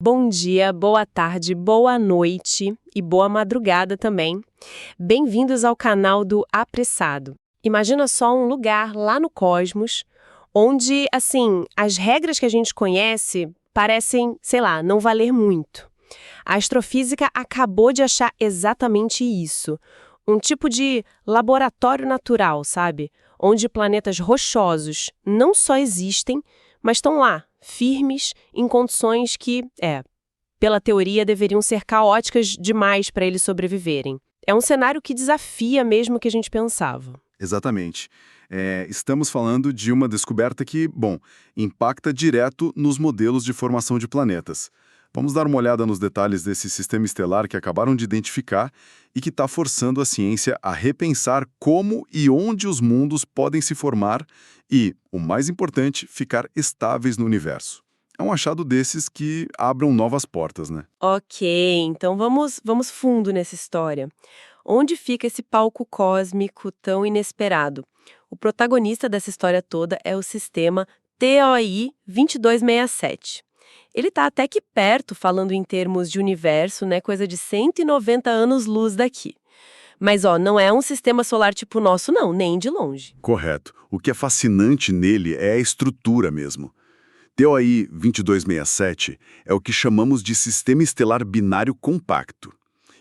Bom dia, boa tarde, boa noite e boa madrugada também. Bem-vindos ao canal do Apressado. Imagina só um lugar lá no cosmos onde, assim, as regras que a gente conhece parecem, sei lá, não valer muito. A astrofísica acabou de achar exatamente isso. Um tipo de laboratório natural, sabe? Onde planetas rochosos não só existem, mas estão lá, firmes, em condições que, pela teoria, deveriam ser caóticas demais para eles sobreviverem. É um cenário que desafia mesmo o que a gente pensava. Exatamente. Estamos falando de uma descoberta que, impacta direto nos modelos de formação de planetas. Vamos dar uma olhada nos detalhes desse sistema estelar que acabaram de identificar e que está forçando a ciência a repensar como e onde os mundos podem se formar e, o mais importante, ficar estáveis no universo. É um achado desses que abram novas portas, né? Ok, então vamos fundo nessa história. Onde fica esse palco cósmico tão inesperado? O protagonista dessa história toda é o sistema TOI 2267. Ele está até que perto, falando em termos de universo, né, coisa de 190 anos-luz daqui. Mas, não é um sistema solar tipo o nosso, não, nem de longe. Correto. O que é fascinante nele é a estrutura mesmo. TOI 2267 é o que chamamos de sistema estelar binário compacto.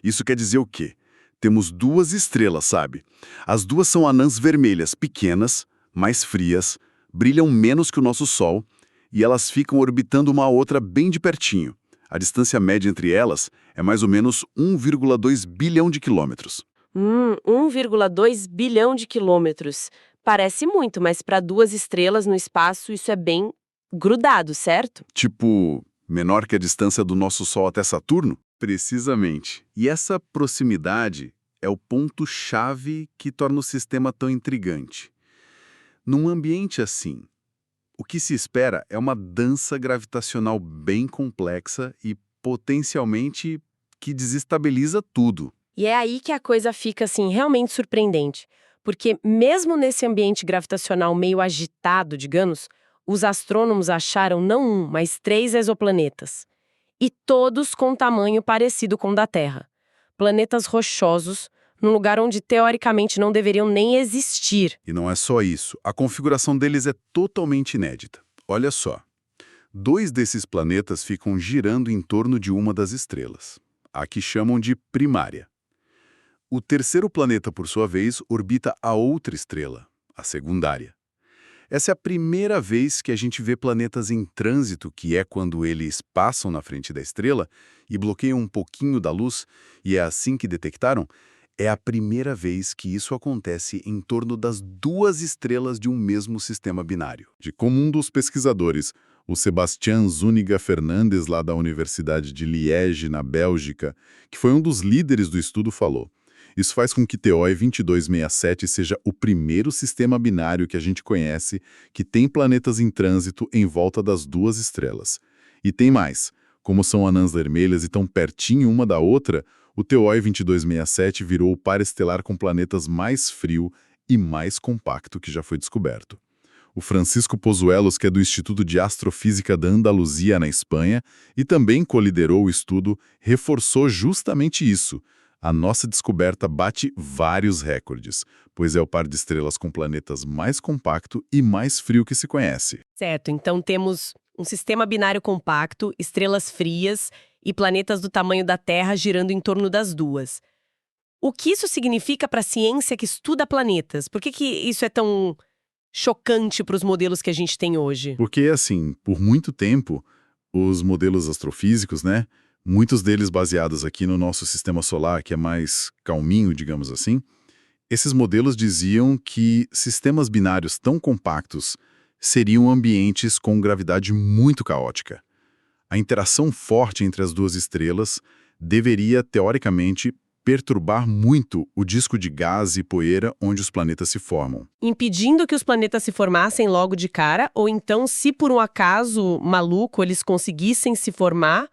Isso quer dizer o quê? Temos duas estrelas, sabe? As duas são anãs vermelhas, pequenas, mais frias, brilham menos que o nosso Sol e elas ficam orbitando uma outra bem de pertinho. A distância média entre elas é mais ou menos 1,2 bilhão de quilômetros. 1,2 bilhão de quilômetros. Parece muito, mas para duas estrelas no espaço isso é bem grudado, certo? Tipo, menor que a distância do nosso Sol até Saturno? Precisamente. E essa proximidade é o ponto-chave que torna o sistema tão intrigante. Num ambiente assim, o que se espera é uma dança gravitacional bem complexa e potencialmente que desestabiliza tudo. E é aí que a coisa fica, assim, realmente surpreendente. Porque mesmo nesse ambiente gravitacional meio agitado, digamos, os astrônomos acharam não um, mas 3 exoplanetas. E todos com tamanho parecido com o da Terra. Planetas rochosos, num lugar onde teoricamente não deveriam nem existir. E não é só isso, a configuração deles é totalmente inédita. Olha só, 2 desses planetas ficam girando em torno de uma das estrelas, a que chamam de primária. O terceiro planeta, por sua vez, orbita a outra estrela, a secundária. Essa é a primeira vez que a gente vê planetas em trânsito, que é quando eles passam na frente da estrela e bloqueiam um pouquinho da luz, e é assim que detectaram. É a primeira vez que isso acontece em torno das 2 estrelas de um mesmo sistema binário. Como um dos pesquisadores, o Sebastián Zúñiga Fernandes, lá da Universidade de Liege, na Bélgica, que foi um dos líderes do estudo, falou: isso faz com que TOI 2267 seja o primeiro sistema binário que a gente conhece que tem planetas em trânsito em volta das 2 estrelas. E tem mais. Como são anãs vermelhas e tão pertinho uma da outra, o TOI 2267 virou o par estelar com planetas mais frio e mais compacto que já foi descoberto. O Francisco Pozuelos, que é do Instituto de Astrofísica da Andaluzia, na Espanha, e também coliderou o estudo, reforçou justamente isso. A nossa descoberta bate vários recordes, pois é o par de estrelas com planetas mais compacto e mais frio que se conhece. Certo, então temos um sistema binário compacto, estrelas frias e planetas do tamanho da Terra girando em torno das duas. O que isso significa para a ciência que estuda planetas? Por que isso é tão chocante para os modelos que a gente tem hoje? Porque, assim, por muito tempo, os modelos astrofísicos, né, muitos deles baseados aqui no nosso sistema solar, que é mais calminho, digamos assim, esses modelos diziam que sistemas binários tão compactos seriam ambientes com gravidade muito caótica. A interação forte entre as 2 estrelas deveria, teoricamente, perturbar muito o disco de gás e poeira onde os planetas se formam. Impedindo que os planetas se formassem logo de cara, ou então, se por um acaso maluco eles conseguissem se formar,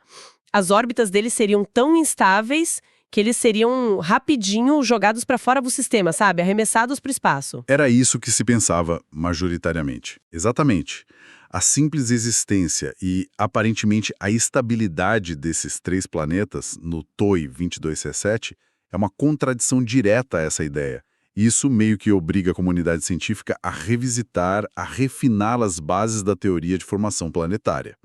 as órbitas deles seriam tão instáveis que eles seriam rapidinho jogados para fora do sistema, sabe? Arremessados para o espaço. Era isso que se pensava majoritariamente. Exatamente. A simples existência e, aparentemente, a estabilidade desses 3 planetas no TOI 22C7 é uma contradição direta a essa ideia. Isso meio que obriga a comunidade científica a revisitar, a refinar as bases da teoria de formação planetária.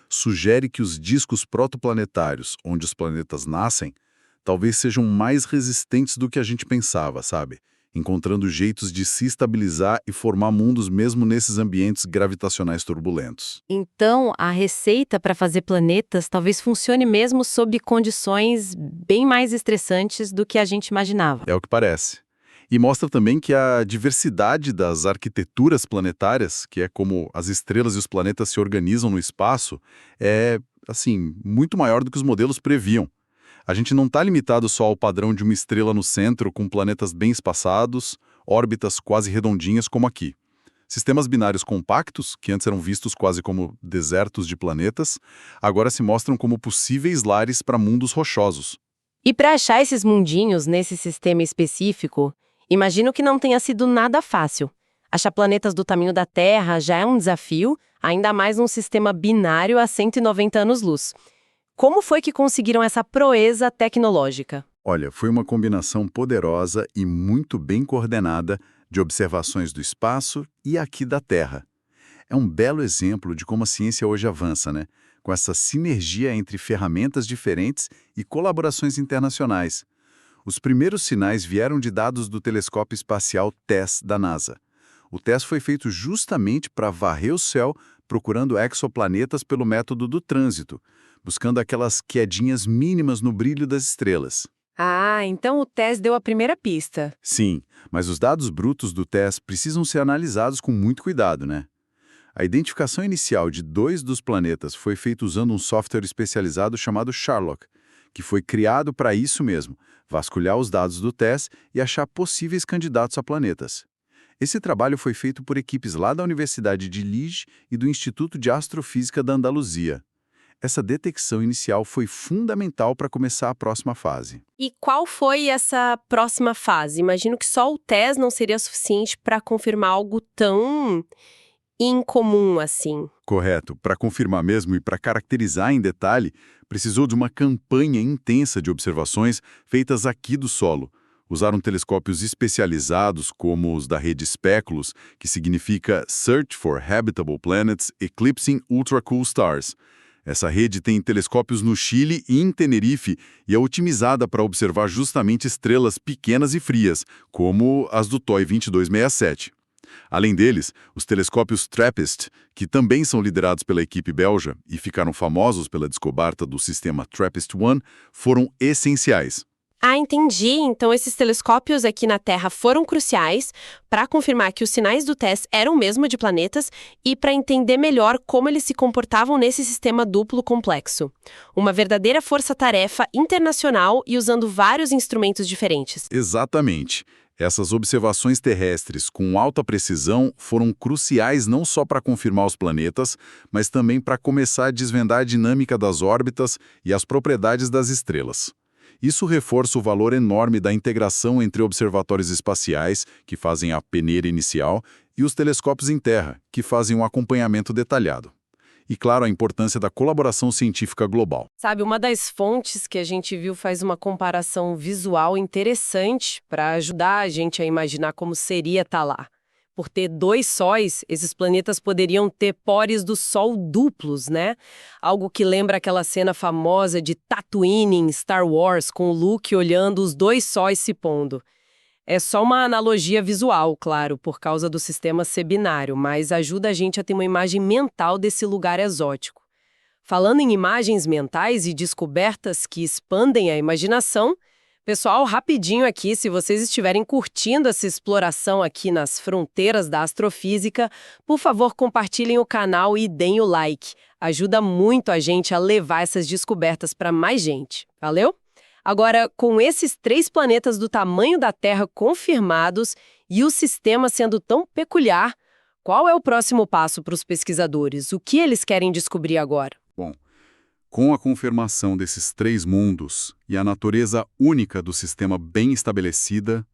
Sugere que os discos protoplanetários, onde os planetas nascem, talvez sejam mais resistentes do que a gente pensava, sabe? Encontrando jeitos de se estabilizar e formar mundos mesmo nesses ambientes gravitacionais turbulentos. Então, a receita para fazer planetas talvez funcione mesmo sob condições bem mais estressantes do que a gente imaginava. É o que parece. E mostra também que a diversidade das arquiteturas planetárias, que é como as estrelas e os planetas se organizam no espaço, é, assim, muito maior do que os modelos previam. A gente não está limitado só ao padrão de uma estrela no centro com planetas bem espaçados, órbitas quase redondinhas como aqui. Sistemas binários compactos, que antes eram vistos quase como desertos de planetas, agora se mostram como possíveis lares para mundos rochosos. E para achar esses mundinhos nesse sistema específico, imagino que não tenha sido nada fácil. Achar planetas do tamanho da Terra já é um desafio, ainda mais num sistema binário a 190 anos-luz. Como foi que conseguiram essa proeza tecnológica? Olha, foi uma combinação poderosa e muito bem coordenada de observações do espaço e aqui da Terra. É um belo exemplo de como a ciência hoje avança, né? Com essa sinergia entre ferramentas diferentes e colaborações internacionais. Os primeiros sinais vieram de dados do telescópio espacial TESS da NASA. O TESS foi feito justamente para varrer o céu procurando exoplanetas pelo método do trânsito, buscando aquelas quedinhas mínimas no brilho das estrelas. Ah, então o TESS deu a primeira pista. Sim, mas os dados brutos do TESS precisam ser analisados com muito cuidado, né? A identificação inicial de 2 dos planetas foi feita usando um software especializado chamado Sherlock, que foi criado para isso mesmo, vasculhar os dados do TESS e achar possíveis candidatos a planetas. Esse trabalho foi feito por equipes lá da Universidade de Liege e do Instituto de Astrofísica da Andaluzia. Essa detecção inicial foi fundamental para começar a próxima fase. E qual foi essa próxima fase? Imagino que só o TESS não seria suficiente para confirmar algo tão incomum assim. Correto. Para confirmar mesmo e para caracterizar em detalhe, precisou de uma campanha intensa de observações feitas aqui do solo. Usaram telescópios especializados como os da rede Speculus, que significa Search for Habitable Planets Eclipsing Ultra-Cool Stars. Essa rede tem telescópios no Chile e em Tenerife e é otimizada para observar justamente estrelas pequenas e frias, como as do TOI 2267. Além deles, os telescópios TRAPPIST, que também são liderados pela equipe belga e ficaram famosos pela descoberta do sistema TRAPPIST-1, foram essenciais. Ah, entendi. Então esses telescópios aqui na Terra foram cruciais para confirmar que os sinais do TESS eram mesmo de planetas e para entender melhor como eles se comportavam nesse sistema duplo complexo. Uma verdadeira força-tarefa internacional e usando vários instrumentos diferentes. Exatamente. Essas observações terrestres com alta precisão foram cruciais não só para confirmar os planetas, mas também para começar a desvendar a dinâmica das órbitas e as propriedades das estrelas. Isso reforça o valor enorme da integração entre observatórios espaciais, que fazem a peneira inicial, e os telescópios em terra, que fazem um acompanhamento detalhado. E, claro, a importância da colaboração científica global. Sabe, uma das fontes que a gente viu faz uma comparação visual interessante para ajudar a gente a imaginar como seria estar lá. Por ter 2 sóis, esses planetas poderiam ter pores do Sol duplos, né? Algo que lembra aquela cena famosa de Tatooine em Star Wars, com o Luke olhando os 2 sóis se pondo. É só uma analogia visual, claro, por causa do sistema ser binário, mas ajuda a gente a ter uma imagem mental desse lugar exótico. Falando em imagens mentais e descobertas que expandem a imaginação, pessoal, rapidinho aqui, se vocês estiverem curtindo essa exploração aqui nas fronteiras da astrofísica, por favor, compartilhem o canal e deem o like. Ajuda muito a gente a levar essas descobertas para mais gente. Valeu? Agora, com esses 3 planetas do tamanho da Terra confirmados e o sistema sendo tão peculiar, qual é o próximo passo para os pesquisadores? O que eles querem descobrir agora? Bom, com a confirmação desses 3 mundos e a natureza única do sistema bem estabelecida,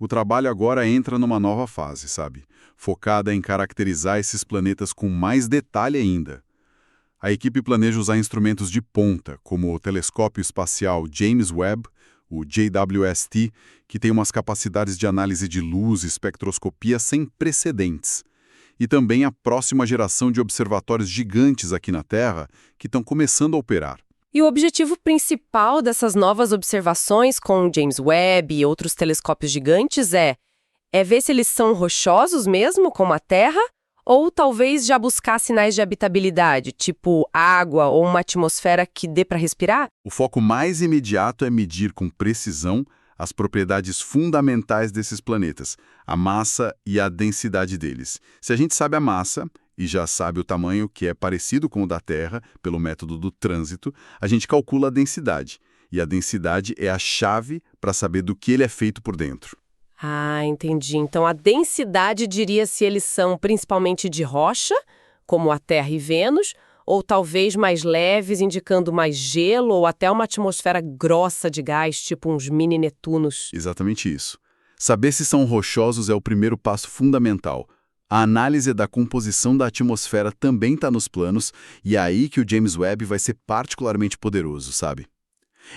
O trabalho agora entra numa nova fase, sabe? Focada em caracterizar esses planetas com mais detalhe ainda. A equipe planeja usar instrumentos de ponta, como o telescópio espacial James Webb, o JWST, que tem umas capacidades de análise de luz e espectroscopia sem precedentes. E também a próxima geração de observatórios gigantes aqui na Terra, que estão começando a operar. E o objetivo principal dessas novas observações com o James Webb e outros telescópios gigantes é ver se eles são rochosos mesmo, como a Terra, ou talvez já buscar sinais de habitabilidade, tipo água ou uma atmosfera que dê para respirar? O foco mais imediato é medir com precisão as propriedades fundamentais desses planetas, a massa e a densidade deles. Se a gente sabe a massa e já sabe o tamanho, que é parecido com o da Terra, pelo método do trânsito, a gente calcula a densidade. E a densidade é a chave para saber do que ele é feito por dentro. Ah, entendi. Então a densidade diria se eles são principalmente de rocha, como a Terra e Vênus, ou talvez mais leves, indicando mais gelo ou até uma atmosfera grossa de gás, tipo uns mini Netunos. Exatamente isso. Saber se são rochosos é o primeiro passo fundamental. A análise da composição da atmosfera também está nos planos, e é aí que o James Webb vai ser particularmente poderoso, sabe?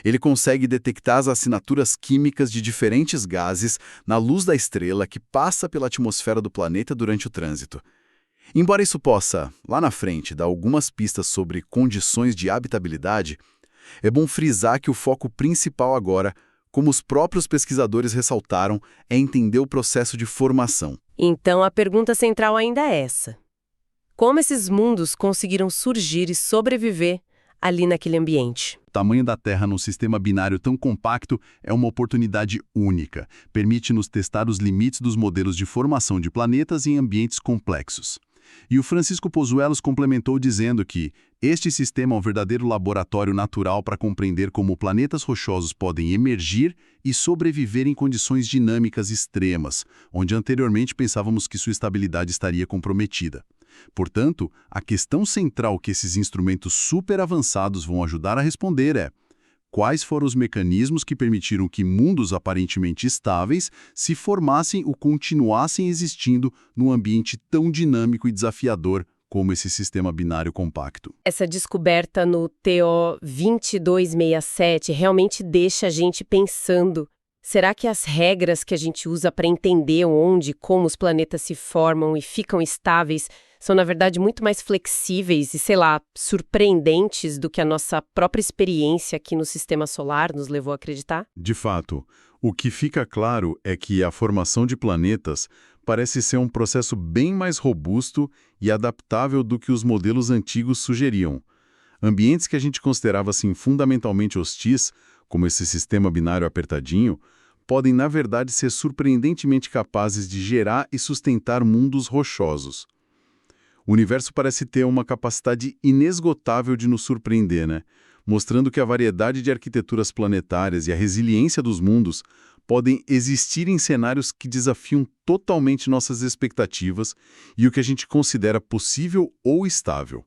Ele consegue detectar as assinaturas químicas de diferentes gases na luz da estrela que passa pela atmosfera do planeta durante o trânsito. Embora isso possa, lá na frente, dar algumas pistas sobre condições de habitabilidade, é bom frisar que o foco principal agora, como os próprios pesquisadores ressaltaram, é entender o processo de formação. Então a pergunta central ainda é essa: como esses mundos conseguiram surgir e sobreviver ali naquele ambiente? O tamanho da Terra num sistema binário tão compacto é uma oportunidade única. Permite-nos testar os limites dos modelos de formação de planetas em ambientes complexos. E o Francisco Pozuelos complementou dizendo que este sistema é um verdadeiro laboratório natural para compreender como planetas rochosos podem emergir e sobreviver em condições dinâmicas extremas, onde anteriormente pensávamos que sua estabilidade estaria comprometida. Portanto, a questão central que esses instrumentos super avançados vão ajudar a responder é: quais foram os mecanismos que permitiram que mundos aparentemente estáveis se formassem ou continuassem existindo num ambiente tão dinâmico e desafiador como esse sistema binário compacto? Essa descoberta no TO 2267 realmente deixa a gente pensando. Será que as regras que a gente usa para entender onde e como os planetas se formam e ficam estáveis são, na verdade, muito mais flexíveis e, sei lá, surpreendentes do que a nossa própria experiência aqui no Sistema Solar nos levou a acreditar? De fato, o que fica claro é que a formação de planetas parece ser um processo bem mais robusto e adaptável do que os modelos antigos sugeriam. Ambientes que a gente considerava assim fundamentalmente hostis, como esse sistema binário apertadinho, podem, na verdade, ser surpreendentemente capazes de gerar e sustentar mundos rochosos. O universo parece ter uma capacidade inesgotável de nos surpreender, né? Mostrando que a variedade de arquiteturas planetárias e a resiliência dos mundos podem existir em cenários que desafiam totalmente nossas expectativas e o que a gente considera possível ou estável.